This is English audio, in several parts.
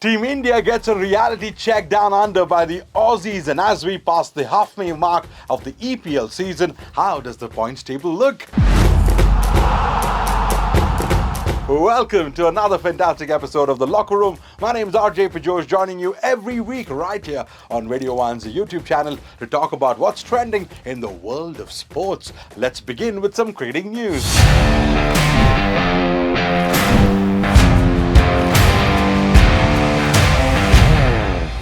Team India gets a reality check down under by the Aussies, and as we pass the halfway mark of the EPL season, how does the points table look? Welcome to another fantastic episode of The Locker Room. My name is Pijosh, joining you every week right here on Radio 1's YouTube channel to talk about what's trending in the world of sports. Let's begin with some cricketing news.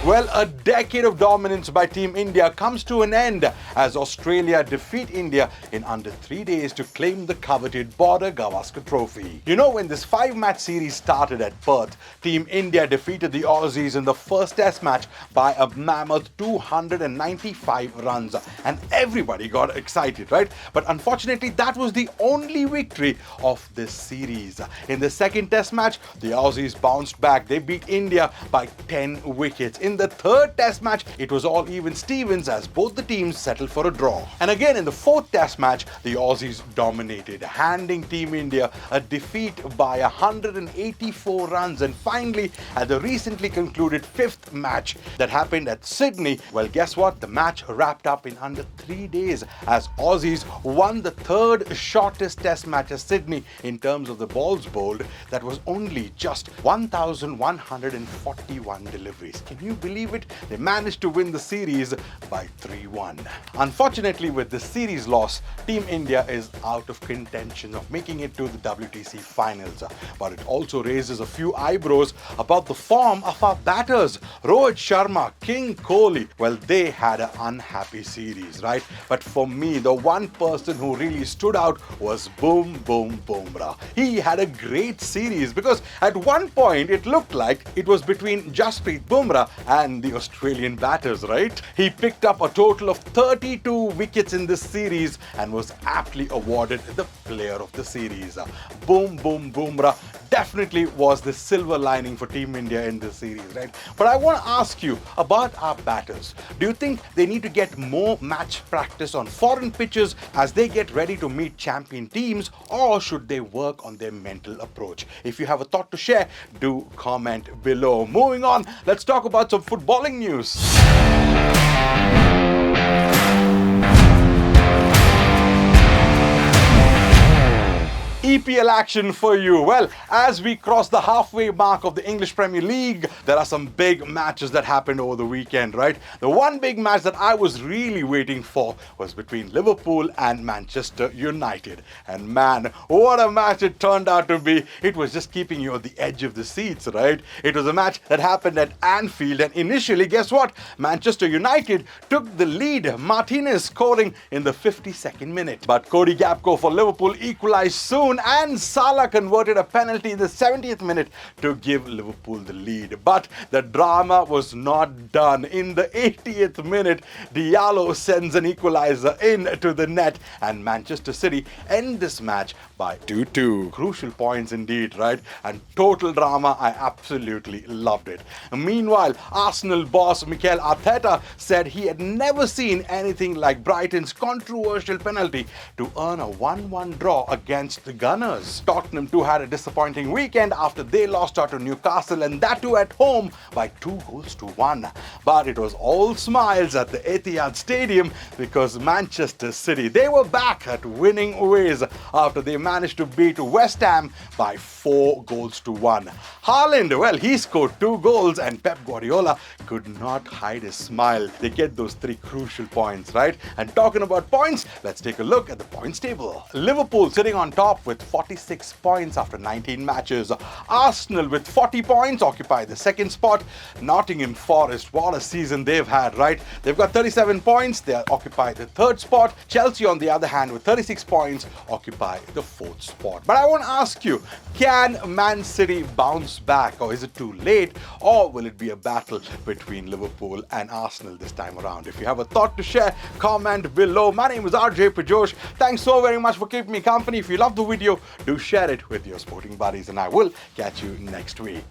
Well, a decade of dominance by Team India comes to an end as Australia defeat India in under 3 days to claim the coveted Border Gavaskar Trophy. You know, when this 5-match series started at Perth, Team India defeated the Aussies in the first Test match by a mammoth 295 runs, and everybody got excited, right? But unfortunately, that was the only victory of this series. In the second Test match, the Aussies bounced back. They beat India by 10 wickets. In the third Test match, it was all even Stevens as both the teams settled for a draw. And again, in the fourth Test match, the Aussies dominated, handing Team India a defeat by 184 runs. And finally, at the recently concluded fifth match that happened at Sydney, well, guess what? The match wrapped up in under 3 days as Aussies won the third shortest Test match at Sydney in terms of the balls bowled. That was only just 1,141 deliveries. Can you believe it? They managed to win the series by 3-1. Unfortunately, with the series loss, Team India is out of contention of making it to the WTC finals. But it also raises a few eyebrows about the form of our batters. Rohit Sharma, King Kohli, well, they had an unhappy series, right? But for me, the one person who really stood out was Bumrah. He had a great series because at one point it looked like it was between Jasprit Bumrah and the Australian batters, right? He picked up a total of 32 wickets in this series and was aptly awarded the player of the series. Bumrah definitely was the silver lining for Team India in this series, right? But I want to ask you about our batters. Do you think they need to get more match practice on foreign pitches as they get ready to meet champion teams, or should they work on their mental approach? If you have a thought to share, do comment below. Moving on, let's talk about some footballing news. EPL action for you. Well, as we cross the halfway mark of the English Premier League, there are some big matches that happened over the weekend, right? The one big match that I was really waiting for was between Liverpool and Manchester United. And man, what a match it turned out to be. It was just keeping you on the edge of the seats, right? It was a match that happened at Anfield, and initially, guess what? Manchester United took the lead, Martinez scoring in the 52nd minute. But Cody Gakpo for Liverpool equalized soon, and Salah converted a penalty in the 70th minute to give Liverpool the lead. But the drama was not done. In the 80th minute, Diallo sends an equalizer into the net, and Manchester City end this match by 2-2. Crucial points indeed, right? And total drama. I absolutely loved it. Meanwhile, Arsenal boss Mikel Arteta said he had never seen anything like Brighton's controversial penalty to earn a 1-1 draw against the Gunners. Tottenham too had a disappointing weekend after they lost out to Newcastle, and that too at home by 2-1. But it was all smiles at the Etihad Stadium because Manchester City, they were back at winning ways after they managed to beat West Ham by 4-1. Haaland, well, he scored 2 goals, and Pep Guardiola could not hide his smile. They get those 3 crucial points, right? And talking about points, let's take a look at the points table. Liverpool sitting on top with 46 points after 19 matches. Arsenal with 40 points occupy the second spot. Nottingham Forest, what a season they've had, right? They've got 37 points. They occupy the third spot. Chelsea, on the other hand, with 36 points, occupy the fourth spot. But I want to ask you, can Man City bounce back, or is it too late, or will it be a battle between Liverpool and Arsenal this time around? If you have a thought to share, comment below. My name is Pijosh. Thanks so very much for keeping me company. If you love the video, do share it with your sporting buddies, and I will catch you next week.